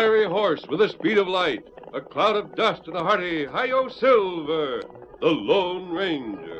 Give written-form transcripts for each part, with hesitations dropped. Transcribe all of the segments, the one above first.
fiery horse with the speed of light, a cloud of dust, and a hearty Hi-Yo Silver, the Lone Ranger.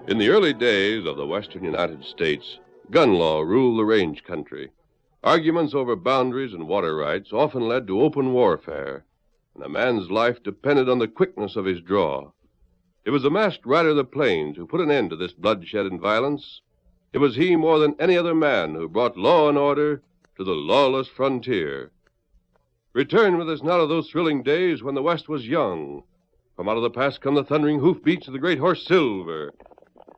In the early days of the western United States, gun law ruled the range country. Arguments over boundaries and water rights often led to open warfare, and a man's life depended on the quickness of his draw. It was the masked rider of the plains who put an end to this bloodshed and violence. It was he more than any other man who brought law and order to the lawless frontier. Return with us now to those thrilling days when the West was young. From out of the past come the thundering hoofbeats of the great horse Silver.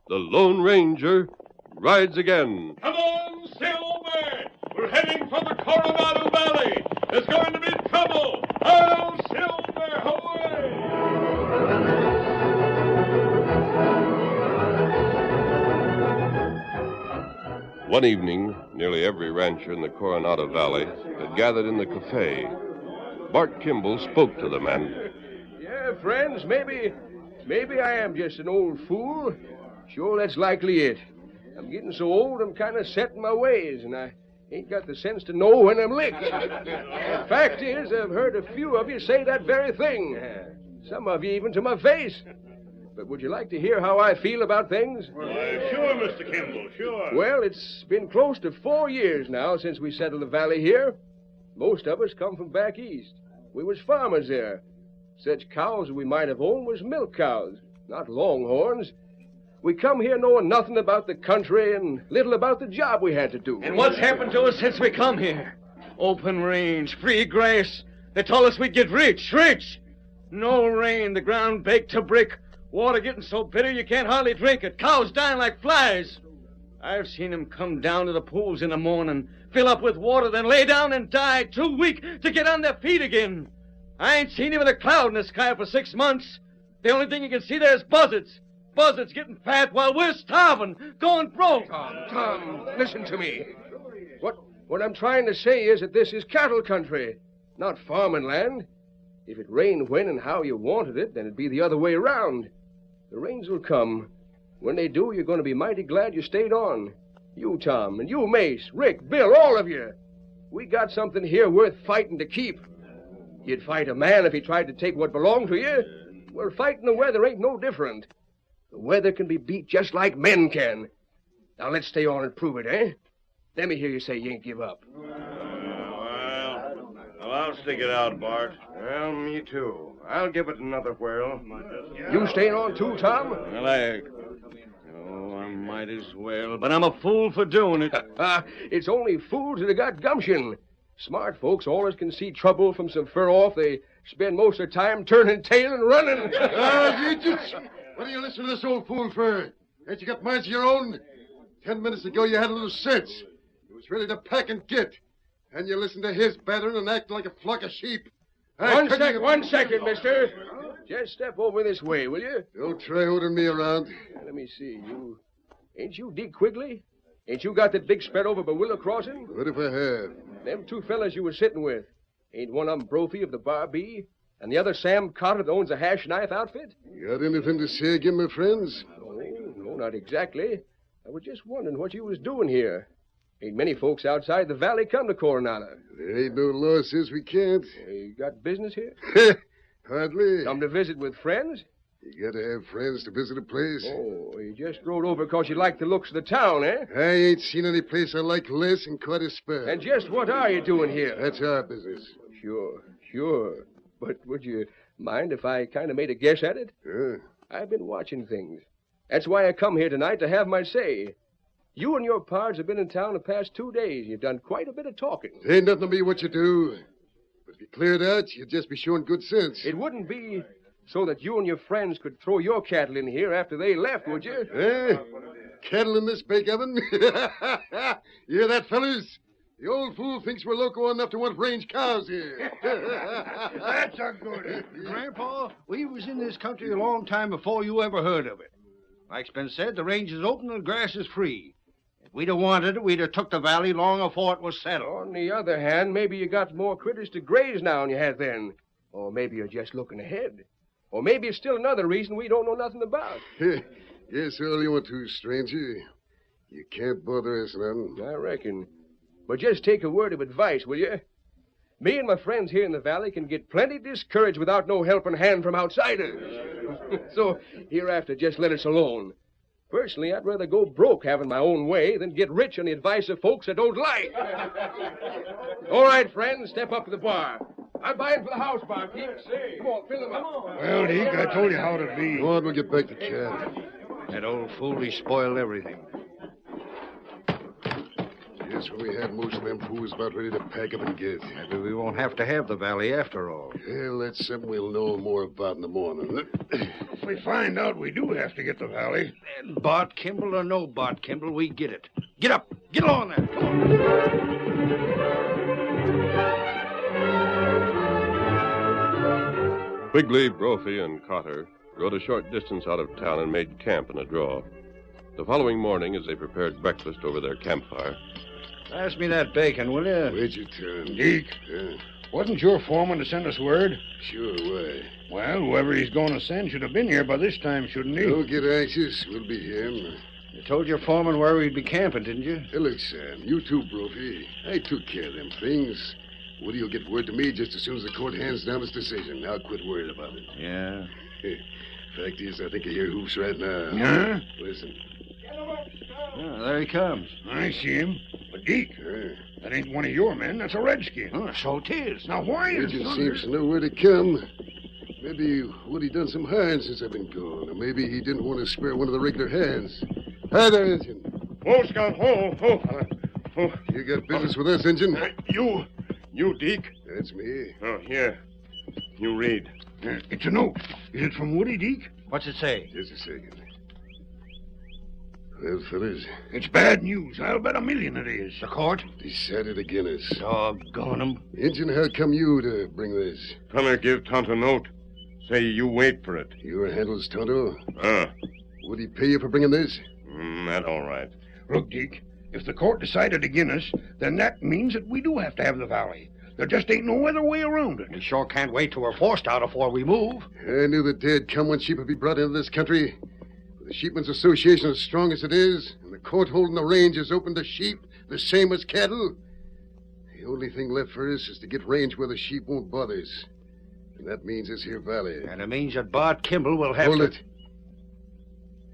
The Lone Ranger rides again. Come on, Silver! We're heading for the Coronodo Valley. There's going to be trouble. Oh, Silver, away! One evening, nearly every rancher in the Coronodo Valley had gathered in the cafe. Bart Kimball spoke to the men. Yeah, friends, maybe I am just an old fool. Sure, that's likely it. I'm getting so old I'm kind of set in my ways, and I ain't got the sense to know when I'm licked. The fact is, I've heard a few of you say that very thing. Some of you even to my face. But would you like to hear how I feel about things? Sure, Mr. Kimball, sure. Well, it's been close to 4 years now since we settled the valley here. Most of us come from back east. We was farmers there. Such cows as we might have owned was milk cows, not longhorns. We come here knowing nothing about the country and little about the job we had to do. And what's happened to us since we come here? Open range, free grass. They told us we'd get rich. No rain, the ground baked to brick. Water getting so bitter you can't hardly drink it. Cows dying like flies. I've seen them come down to the pools in the morning, fill up with water, then lay down and die, too weak to get on their feet again. I ain't seen even a cloud in the sky for 6 months. The only thing you can see there is buzzards. Buzzards getting fat while we're starving, going broke. Tom, listen to me. What I'm trying to say is that this is cattle country, not farming land. If it rained when and how you wanted it, then it'd be the other way around. The rains will come. When they do, you're going to be mighty glad you stayed on. You, Tom, and you, Mace, Rick, Bill, all of you. We got something here worth fighting to keep. You'd fight a man if he tried to take what belonged to you. Well, fighting the weather ain't no different. The weather can be beat just like men can. Now, let's stay on and prove it, eh? Let me hear you say you ain't give up. Well, I'll stick it out, Bart. Well, me too. I'll give it another whirl. You staying on too, Tom? Well, I might as well, but I'm a fool for doing it. It's only fools that have got gumption. Smart folks always can see trouble from some fur off. They spend most of their time turning tail and running. You idiots! What are you listening to this old fool for? Ain't you got minds of your own? 10 minutes ago you had a little sense. You was ready to pack and get. And you listened to his battering and acting like a flock of sheep. One second, mister. Just step over this way, will you? Don't try ordering me around. Let me see. Ain't you Deke Quigley? Ain't you got that big spread over by Willow Crossing? What if I have? Them two fellas you was sitting with. Ain't one of 'em Brophy of the Bar B? And the other Sam Carter that owns a hash knife outfit? You got anything to say again, my friends? No, not exactly. I was just wondering what you was doing here. Ain't many folks outside the valley come to Coronado. There ain't no law says we can't. You got business here? Hardly. Come to visit with friends? You gotta have friends to visit a place. Oh, you just rode over 'cause you like the looks of the town, eh? I ain't seen any place I like less and caught a spell. And just what are you doing here? That's our business. Sure. But would you mind if I kind of made a guess at it? Huh? I've been watching things. That's why I come here tonight to have my say. You and your pards have been in town the past 2 days. You've done quite a bit of talking. Ain't nothing to me what you do. But if you cleared out, you'd just be showing good sense. It wouldn't be so that you and your friends could throw your cattle in here after they left, would you? Eh? Cattle in this bake oven? You hear that, fellas? The old fool thinks we're loco enough to want range cows here. That's a good one. Grandpa, we was in this country a long time before you ever heard of it. Like's been said, the range is open and the grass is free. If we'd have wanted it, we'd have took the valley long afore it was settled. On the other hand, maybe you got more critters to graze now than you had then. Or maybe you're just looking ahead. Or maybe it's still another reason we don't know nothing about. Yes, all you want to, stranger. You can't bother us none. I reckon. But just take a word of advice, will you? Me and my friends here in the valley can get plenty discouraged without no helping hand from outsiders. So, hereafter, just let us alone. Personally, I'd rather go broke having my own way than get rich on the advice of folks I don't like. All right, friends, step up to the bar. I'm buying for the house, barkeep. Come on, fill them up. Well, Deke, I told you how to be. Go on, we'll get back to camp. That old fool, he spoiled everything. Yes, when we had most of them fools about ready to pack up and get. Maybe we won't have to have the valley after all. Well, that's something we'll know more about in the morning. If we find out we do have to get the valley. Then Bart Kimball or no Bart Kimball, we get it. Get up. Get along there. Come on. Quigley, Brophy, and Carter rode a short distance out of town and made camp in a draw. The following morning, as they prepared breakfast over their campfire... Pass me that bacon, will you? Wait your turn. Deke, wasn't your foreman to send us word? Sure, why? Well, whoever he's going to send should have been here by this time, shouldn't he? Don't get anxious. We'll be him. You told your foreman where we'd be camping, didn't you? Hey, look, Sam, you too, Brophy. I took care of them things. Woody'll get word to me just as soon as the court hands down its decision. I'll quit worrying about it. Yeah. Fact is, I think I hear hoofs right now. Huh? Listen. Yeah, there he comes. I see him. But, Deke, that ain't one of your men. That's a redskin. Oh, so 'tis. Now, why is Agent seems to know where to come. Maybe Woody done some hiring since I've been gone. Or maybe he didn't want to spare one of the regular hands. Hi there, Injun. Whoa, Scout, whoa. You got business with us, Injun? You, Deke? That's me. Oh, here. You read. It's a note. Is it from Woody, Deke? What's it say? Just a second. Well, fellas. It's bad news. I'll bet $1 million it is. The court? Decided against us. Doggone 'em. Injun, how come you to bring this? Come here, give Tonto note. Say you wait for it. Your handles, Tonto? Ah. Would he pay you for bringing this? That all right. Look, Deke, if the court decided against us, then that means that we do have to have the valley. There just ain't no other way around it. We sure can't wait till we're forced out before we move. I knew the day'd come when sheep would be brought into this country. The Sheepmen's Association as strong as it is, and the court holding the range is open to sheep, the same as cattle. The only thing left for us is to get range where the sheep won't bother us. And that means this here valley. And it means that Bart Kimball will have Hold to... it.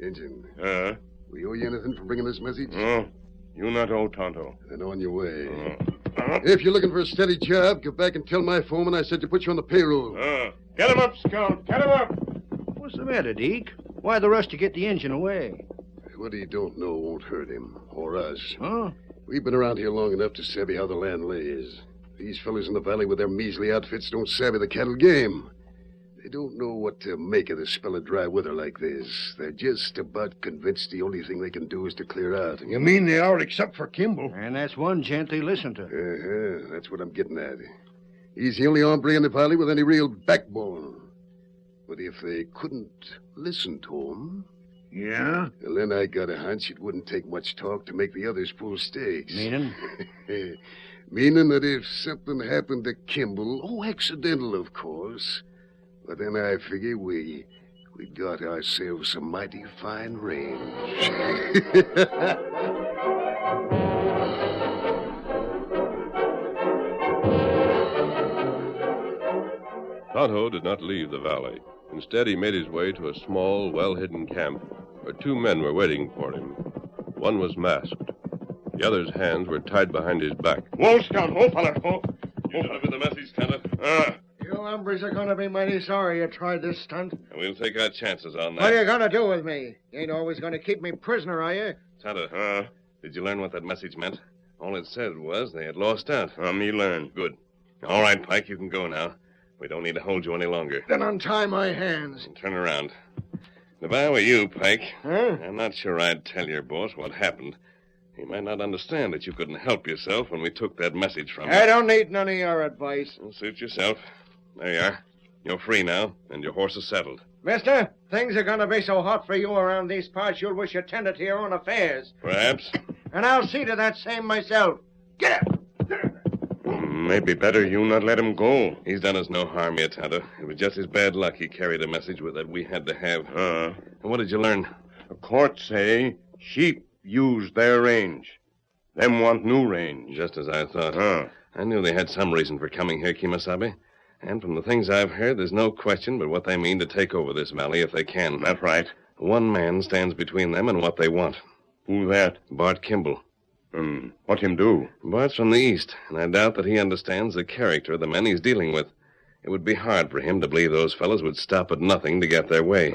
Injun, we owe you anything for bringing this message? Oh, you not owe Tonto. Then on your way. If you're looking for a steady job, go back and tell my foreman I said to put you on the payroll. Get him up, Scout. Get him up. What's the matter, Deke? Why the rush to get the engine away? What he don't know won't hurt him, or us. Huh? We've been around here long enough to savvy how the land lays. These fellas in the valley with their measly outfits don't savvy the cattle game. They don't know what to make of the spell of dry weather like this. They're just about convinced the only thing they can do is to clear out. You mean they are, except for Kimball? And that's one gent they listen to. That's what I'm getting at. He's the only hombre in the valley with any real backbone. But if they couldn't listen to him, Yeah? well, then I got a hunch it wouldn't take much talk to make the others pull stakes. Meaning? Meaning that if something happened to Kimball, accidental, of course, but then I figure we got ourselves some mighty fine range. Tonto did not leave the valley. Instead, he made his way to a small, well-hidden camp where two men were waiting for him. One was masked. The other's hands were tied behind his back. Whoa, Scout. Whoa, fella. Whoa. You deliver the message, Tonto? You hombres are going to be mighty sorry you tried this stunt. We'll take our chances on that. What are you going to do with me? You ain't always going to keep me prisoner, are you? Tonto, did you learn what that message meant? All it said was they had lost out. Me learned. Good. All right, Pike, you can go now. We don't need to hold you any longer. Then untie my hands. And turn around. If I were you, Pike, Huh? I'm not sure I'd tell your boss what happened. He might not understand that you couldn't help yourself when we took that message from you. I don't need none of your advice. Well, suit yourself. There you are. You're free now, and your horse is settled. Mister, things are going to be so hot for you around these parts you'll wish you tended to your own affairs. Perhaps. And I'll see to that same myself. Get up! Maybe better you not let him go. He's done us no harm yet, Tonto. It was just his bad luck he carried a message that we had to have. And what did you learn? The courts say sheep use their range. Them want new range. Just as I thought. I knew they had some reason for coming here, Kimasabi. And from the things I've heard, there's no question but what they mean to take over this valley if they can. That's right. One man stands between them and what they want. Who that? Bart Kimball. What him do? Bart's from the east, and I doubt that he understands the character of the men he's dealing with. It would be hard for him to believe those fellows would stop at nothing to get their way.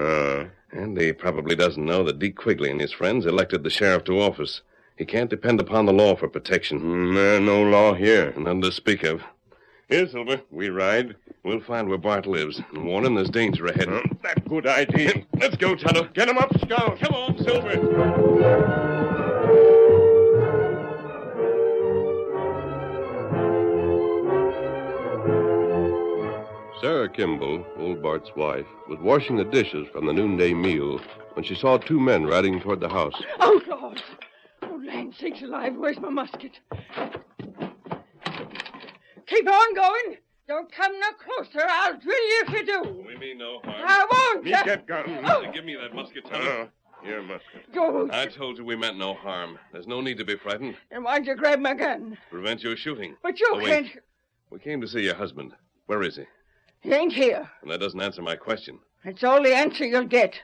And he probably doesn't know that Deke Quigley and his friends elected the sheriff to office. He can't depend upon the law for protection. There's no law here. None to speak of. Here, Silver, we ride. We'll find where Bart lives and warn him there's danger ahead. That's a good idea. Let's go, Tonto. Get him up, Scout. Come on, Silver. Sarah Kimball, old Bart's wife, was washing the dishes from the noonday meal when she saw two men riding toward the house. Outlaws! Oh, land sakes alive, where's my musket? Keep on going. Don't come no closer. I'll drill you if you do. We mean no harm. I won't. Me get gun. Give me that musket, Tonto. Here, musket. Go. I told you we meant no harm. There's no need to be frightened. Then why'd you grab my gun? Prevent your shooting. But you Oh, wait. can't. We came to see your husband. Where is he? He ain't here. And that doesn't answer my question. It's all the answer you'll get.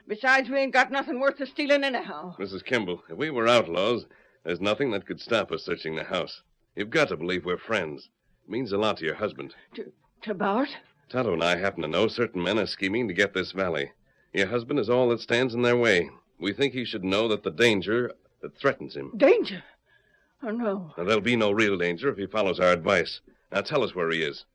Besides, we ain't got nothing worth the stealing anyhow. Mrs. Kimball, if we were outlaws, there's nothing that could stop us searching the house. You've got to believe we're friends. It means a lot to your husband. To Bart? Tonto and I happen to know certain men are scheming to get this valley. Your husband is all that stands in their way. We think he should know that the danger that threatens him. Danger? Oh, no. Now, there'll be no real danger if he follows our advice. Now, tell us where he is.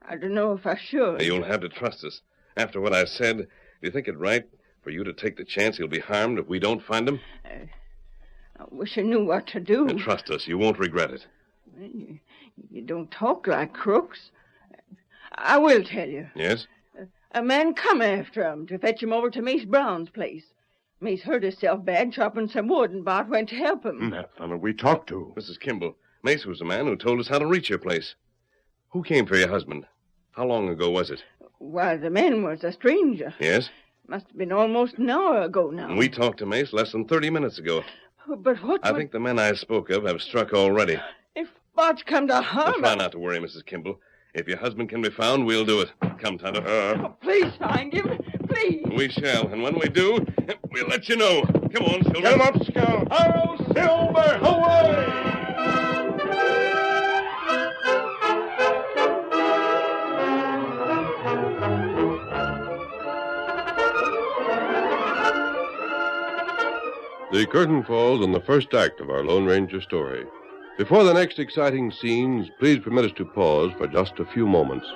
I don't know if I should. You'll have to trust us. After what I've said, do you think it right for you to take the chance he'll be harmed if we don't find him? I wish I knew what to do. And trust us. You won't regret it. You don't talk like crooks. I will tell you. Yes? A man come after him to fetch him over to Mace Brown's place. Mace hurt himself bad chopping some wood, and Bart went to help him. That fellow we talked to. Mrs. Kimball, Mace was the man who told us how to reach your place. Who came for your husband? How long ago was it? Why, the man was a stranger. Yes? Must have been almost an hour ago now. We talked to Mace less than 30 minutes ago. But what I would... think the men I spoke of have struck already. If Bart's come to harm... Try not to worry, Mrs. Kimball. If your husband can be found, we'll do it. Come, Tonto. Oh, please find him. Please. We shall, and when we do, we'll let you know. Come on, Silver. Get him up, Scout. Hail, Silver! Away! The curtain falls on the first act of our Lone Ranger story. Before the next exciting scenes, please permit us to pause for just a few moments.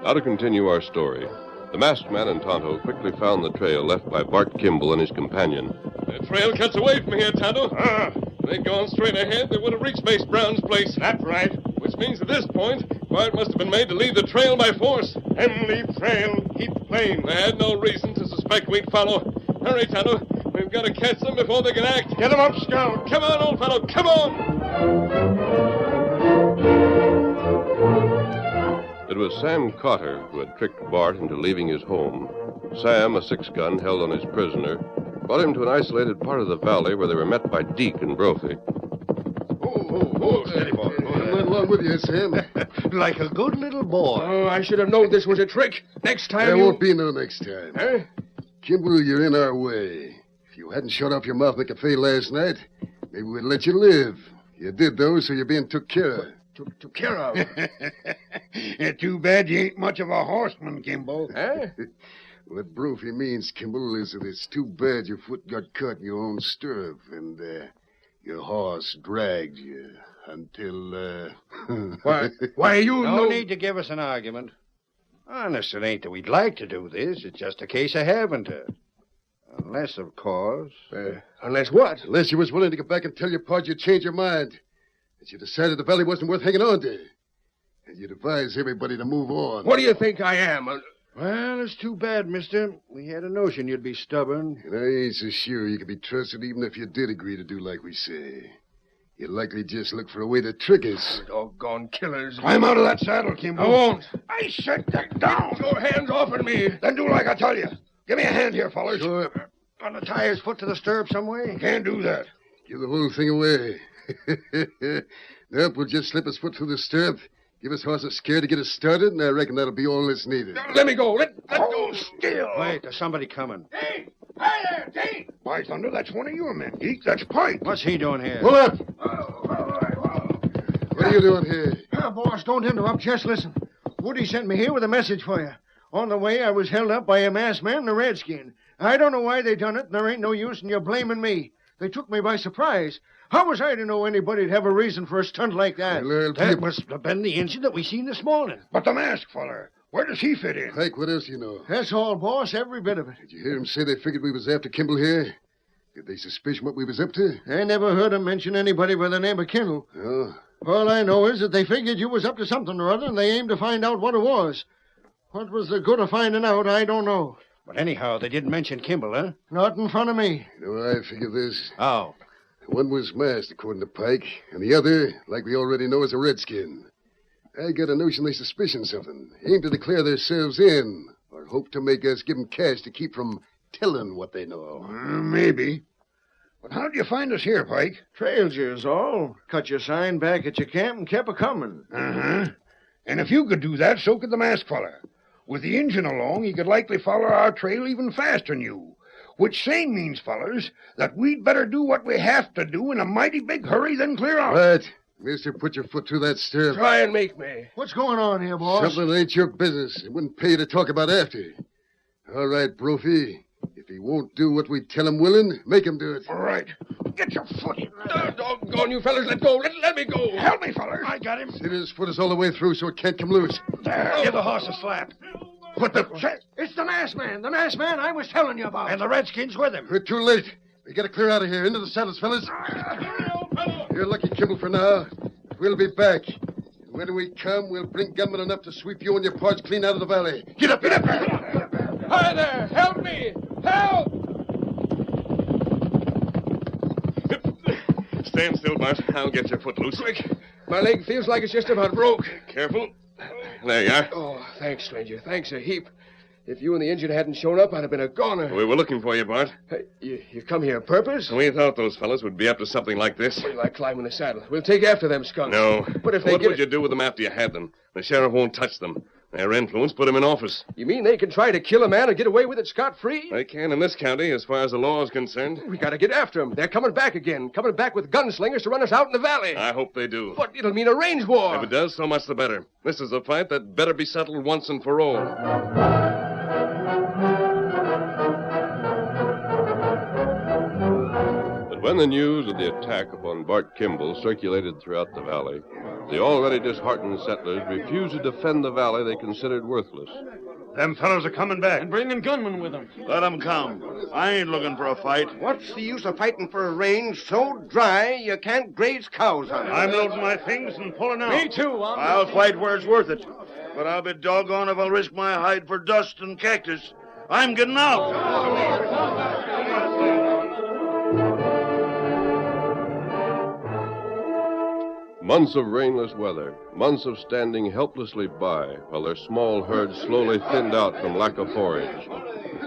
Now to continue our story. The masked man and Tonto quickly found the trail left by Bart Kimball and his companion. The trail cuts away from here, Tonto. If they'd gone straight ahead, they would have reached Mace Brown's place. That's right. Which means at this point, Bart must have been made to leave the trail by force. And leave trail, keep plain. They had no reason to suspect we'd follow. Hurry, Tonto. We've got to catch them before they can act. Get them up, Scout. Come on, old fellow, come on! It was Sam Cotter who had tricked Bart into leaving his home. Sam, a 6-gun held on his prisoner, brought him to an isolated part of the valley where they were met by Deke and Brophy. Steady, boy. I'm right along with you, Sam. Like a good little boy. Oh, I should have known this was a trick. Next time There you... won't be no next time. Huh? Kimball, you're in our way. If you hadn't shut off your mouth in the cafe last night, maybe we'd let you live. You did, though, so you're being took care of. Took care of. Too bad you ain't much of a horseman, Kimball. Huh? What Brophy means, Kimball, is that it's too bad your foot got caught in your own stirrup and your horse dragged you until, Why you No know... need to give us an argument. Honest, it ain't that we'd like to do this. It's just a case of having to. Unless, of course... Unless what? Unless you was willing to get back and tell your pard you'd change your mind. That you decided the valley wasn't worth hanging on to. And you'd advise everybody to move on. What do you think I am? Well, it's too bad, mister. We had a notion you'd be stubborn. And I ain't so sure you could be trusted even if you did agree to do like we say. You'd likely just look for a way to trick us. Doggone killers. Climb out of that saddle, Kimball. I won't. I said get down. Get your hands off of me. Then do like I tell you. Give me a hand here, fellas. Sure. Want to tie his foot to the stirrup some way? Can't do that. Give the whole thing away. Nope, we'll just slip his foot through the stirrup, give his horse a scare to get us started, and I reckon that'll be all that's needed. Let me go. Let go. Still. Wait, there's somebody coming. Deke! Hi there, Deke! By thunder, that's one of your men, Deke. That's Pike. What's he doing here? Pull up! What are you doing here? Boss, don't interrupt. Just listen. Woody sent me here with a message for you. On the way, I was held up by a masked man and a redskin. I don't know why they done it, and there ain't no use in you blaming me. They took me by surprise. How was I to know anybody'd have a reason for a stunt like that? Well, That must have been the engine that we seen this morning. But the masked feller, where does he fit in? Pike, what else do you know? That's all, boss, every bit of it. Did you hear him say they figured we was after Kimball here? Did they suspicion what we was up to? I never heard him mention anybody by the name of Kendall. Oh. All I know is that they figured you was up to something or other, and they aimed to find out what it was. What was the good of finding out, I don't know. But anyhow, they didn't mention Kimball, huh? Not in front of me. You know, I figure this. How? One was masked, according to Pike, and the other, like we already know, is a redskin. I got a notion they suspicion something, aim to declare themselves in, or hope to make us give them cash to keep from telling what they know. Maybe. But how'd you find us here, Pike? Trailed you is all. Cut your sign back at your camp and kept a-coming. Uh-huh. And if you could do that, so could the masked feller. With the engine along, he could likely follow our trail even faster than you. Which same means, fellers, that we'd better do what we have to do in a mighty big hurry, then clear out. Right. Mister, put your foot through that stirrup. Try and make me. What's going on here, boss? Something that ain't your business. It wouldn't pay you to talk about after. All right, Brophy. If he won't do what we tell him willing, make him do it. All right. Get your foot in there. Doggone you fellas, let go. Let me go. Help me, fellers. I got him. See, his foot is all the way through, so it can't come loose. There. Give the horse a slap. Put the... It's the masked man I was telling you about. And the redskins with him. We're too late. We gotta clear out of here. Into the saddles, fellas. You're lucky, Kimball, for now. We'll be back. And when we come, we'll bring gunmen enough to sweep you and your parts clean out of the valley. Get up, get up! Hi there, help me. Help! Stand still, Bart. I'll get your foot loose. Quick. My leg feels like it's just about broke. Careful. There you are. Oh, thanks, stranger. Thanks a heap. If you and the engine hadn't shown up, I'd have been a goner. We were looking for you, Bart. Hey, you come here on purpose? We thought those fellas would be up to something like this. What do you like climbing the saddle? We'll take after them skunks. No. But if they What get would you do with them after you had them? The sheriff won't touch them. Their influence put him in office. You mean they can try to kill a man and get away with it scot-free? They can in this county, as far as the law is concerned. We gotta get after them. They're coming back again. Coming back with gunslingers to run us out in the valley. I hope they do. But it'll mean a range war. If it does, so much the better. This is a fight that better be settled once and for all. When the news of the attack upon Bart Kimball circulated throughout the valley, the already disheartened settlers refused to defend the valley they considered worthless. Them fellows are coming back. And bringing gunmen with them. Let them come. I ain't looking for a fight. What's the use of fighting for a range so dry you can't graze cows on it? I'm loading my things and pulling out. Me too. I'll fight where it's worth it. But I'll be doggone if I'll risk my hide for dust and cactus. I'm getting out. Months of rainless weather, months of standing helplessly by while their small herds slowly thinned out from lack of forage.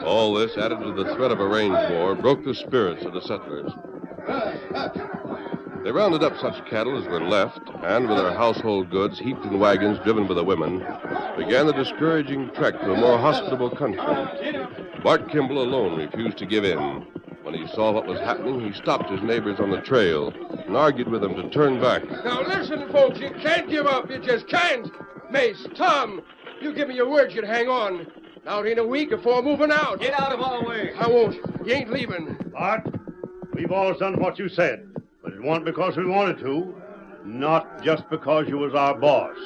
All this, added to the threat of a range war, broke the spirits of the settlers. They rounded up such cattle as were left, and with their household goods heaped in wagons driven by the women, began the discouraging trek to a more hospitable country. Bart Kimball alone refused to give in. When he saw what was happening, he stopped his neighbors on the trail and argued with them to turn back. Now listen, folks, you can't give up. You just can't. Mace, Tom, you give me your word you'd hang on. Now it ain't a week before moving out. Get out of our way. I won't. You ain't leaving. Bart, we've always done what you said, but it wasn't because we wanted to, not just because you was our boss.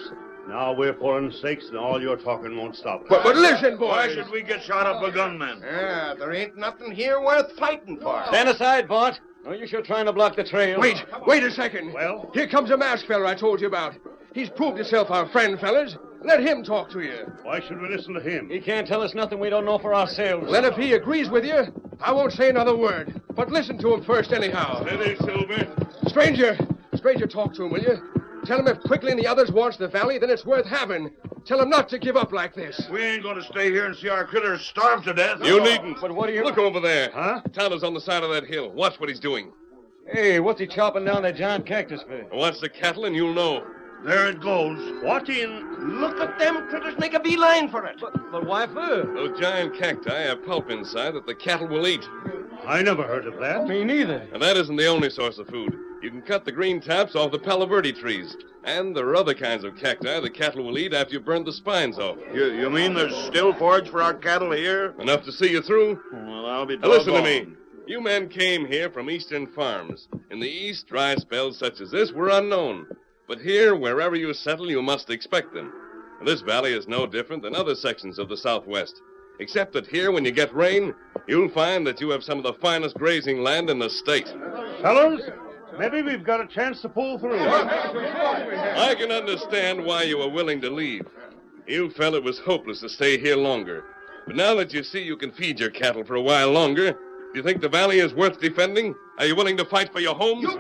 Now we're pulling stakes, and all your talking won't stop us. But listen, boys. Why should we get shot up by gunmen? Yeah, there ain't nothing here worth fighting for. Stand aside, Bart. Or you're sure trying to block the trail. Wait a second. Well? Here comes a masked feller I told you about. He's proved himself our friend, fellas. Let him talk to you. Why should we listen to him? He can't tell us nothing we don't know for ourselves. Then if he agrees with you, I won't say another word. But listen to him first anyhow. Steady, Silver. Stranger, talk to him, will you? Tell him if Quickly and the others wants the valley, then it's worth having. Tell him not to give up like this. We ain't going to stay here and see our critters starve to death. You needn't. But what do you... Look over there. Huh? Tonto's on the side of that hill. Watch what he's doing. Hey, what's he chopping down that giant cactus for? Watch the cattle and you'll know. There it goes. What in... Look at them critters make a beeline for it. But why for? Those giant cacti have pulp inside that the cattle will eat. I never heard of that. Me neither. And that isn't the only source of food. You can cut the green tops off the Palo Verde trees. And there are other kinds of cacti the cattle will eat after you've burned the spines off. You mean there's still forage for our cattle here? Enough to see you through? Well, I'll be Now listen to doggone. me. You men came here from eastern farms. In the east, dry spells such as this were unknown. But here, wherever you settle, you must expect them. And this valley is no different than other sections of the Southwest. Except that here, when you get rain, you'll find that you have some of the finest grazing land in the state. Fellows, maybe we've got a chance to pull through. I can understand why you were willing to leave. You felt it was hopeless to stay here longer. But now that you see you can feed your cattle for a while longer, do you think the valley is worth defending? Are you willing to fight for your homes? Just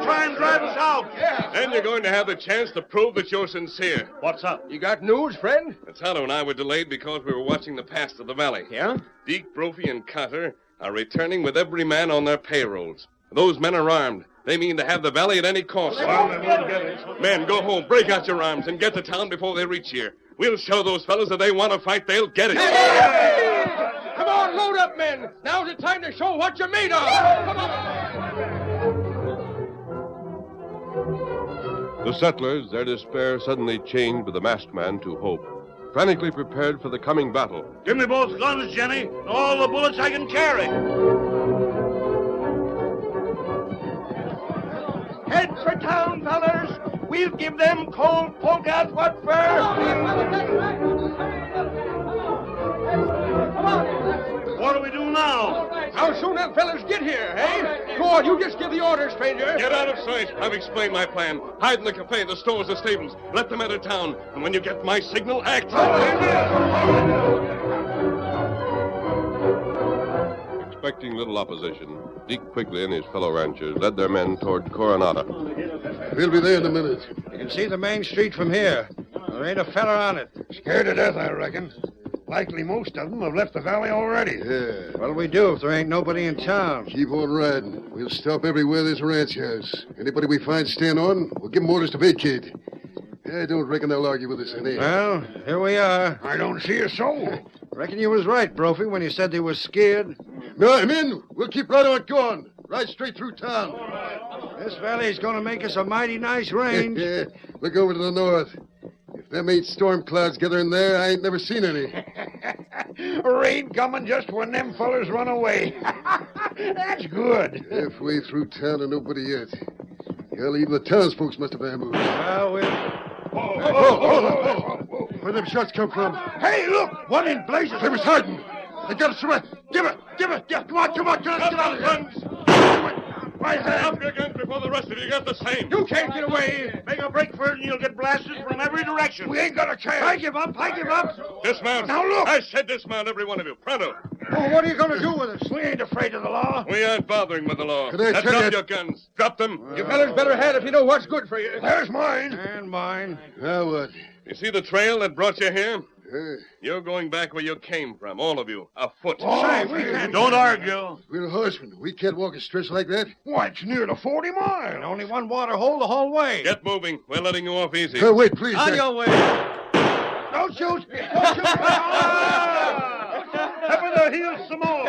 try and drive us out. Then you're going to have the chance to prove that you're sincere. What's up? You got news, friend? Tonto and I were delayed because we were watching the pass to the valley. Yeah? Deke, Brophy, and Cotter are returning with every man on their payrolls. Those men are armed. They mean to have the valley at any cost. Well, they won't get it. Men, go home, break out your arms, and get to town before they reach here. We'll show those fellows that they want to fight, they'll get it. Come on, load up, men. Now's the time to show what you're made of. Come on. The settlers, their despair suddenly changed with the masked man to hope, frantically prepared for the coming battle. Give me both guns, Jenny, and all the bullets I can carry. Head for town, fellers. We'll give them cold poke out what for. What do we do now? How soon them fellas get here, eh? Go on, you just give the order, stranger. Get out of sight. I've explained my plan. Hide in the cafe, the stores, the stables. Let them enter town. And when you get my signal, act. Expecting little opposition, Deke Quigley and his fellow ranchers led their men toward Coronodo. We'll be there in a minute. You can see the main street from here. There ain't a feller on it. Scared to death, I reckon. Likely most of them have left the valley already. Yeah. What'll we do if there ain't nobody in town? Keep on riding. We'll stop everywhere there's a ranch house. Anybody we find staying on, we'll give them orders to vacate. I don't reckon they'll argue with us any. Well, here we are. I don't see a soul. Reckon you was right, Brophy, when you said they was scared. No, I'm in. We'll keep right on going. Ride straight through town. This valley's gonna make us a mighty nice range. Look over to the north. If them ain't storm clouds gathering there, I ain't never seen any. Rain coming just when them fellers run away. That's good. Halfway through town and nobody yet. Hell, even the townsfolk must have ambushed. Where them shots come from? Hey, look! What in blazes? They was hiding. They got us surrounded. Give it! Come on, get out of here! Right hand. Up your guns before the rest of you get the same. You can't get away. Make a break for it and you'll get blasted from every direction. We ain't got a chance. I give up. Dismount. Now look. I said dismount, every one of you. Pronto. Oh, what are you going to do with us? We ain't afraid of the law. We aren't bothering with the law. Can I Now tell drop you- your guns. Drop them. You fellas better hand if you know what's good for you. There's mine. And mine. Now what? You see the trail that brought you here? Uh, You're going back where you came from, all of you, afoot. Say, we can't. Don't argue. we're horsemen. We can't walk a stretch like that. Why, it's near to 40 miles. And only one water hole the whole way. Get moving. We're letting you off easy. Wait, please. On your way. Don't shoot. Pepper the heels some more.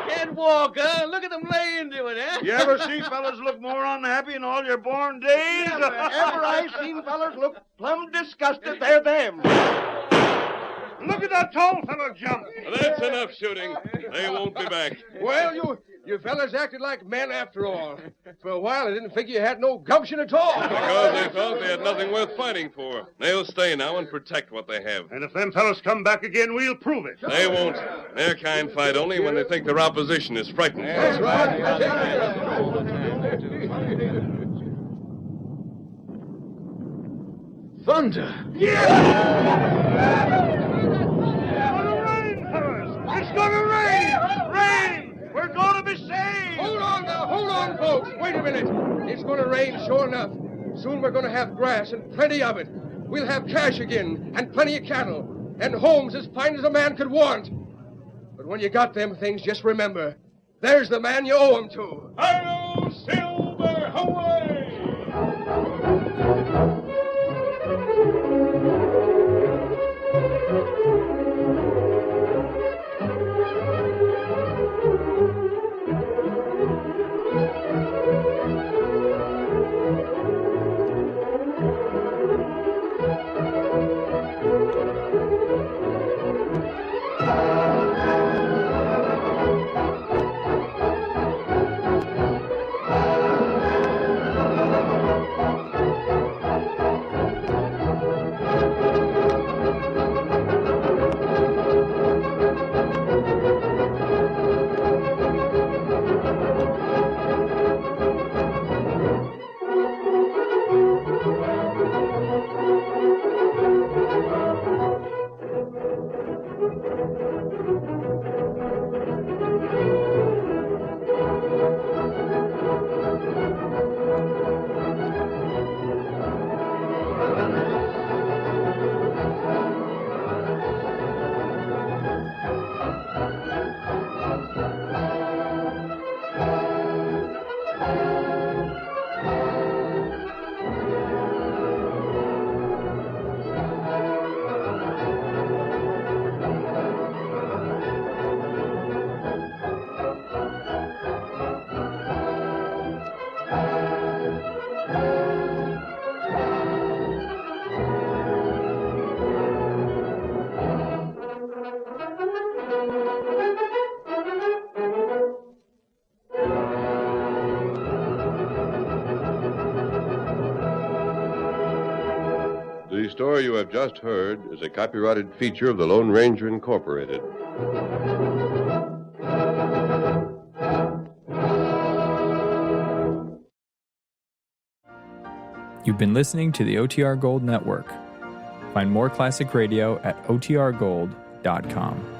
Can't walk, huh? Look at them lay into it, huh? You ever see fellas look more unhappy in all your born days? Ever I seen fellers look plumb disgusted, they're them. Look at that tall fellow jump. That's enough shooting. They won't be back. Well, you fellas acted like men after all. For a while, I didn't figure you had no gumption at all. Because they thought they had nothing worth fighting for. They'll stay now and protect what they have. And if them fellas come back again, we'll prove it. They won't. Their kind fight only when they think their opposition is frightened. That's right. Thunder. It's gonna rain! Rain! We're gonna be saved! Hold on, folks. Wait a minute. It's going to rain, sure enough. Soon we're going to have grass and plenty of it. We'll have cash again and plenty of cattle and homes as fine as a man could want. But when you got them things, just remember, there's the man you owe them to. Hi-yo, Silver, away! The story you have just heard is a copyrighted feature of the Lone Ranger Incorporated. You've been listening to the OTR Gold Network. Find more classic radio at otrgold.com.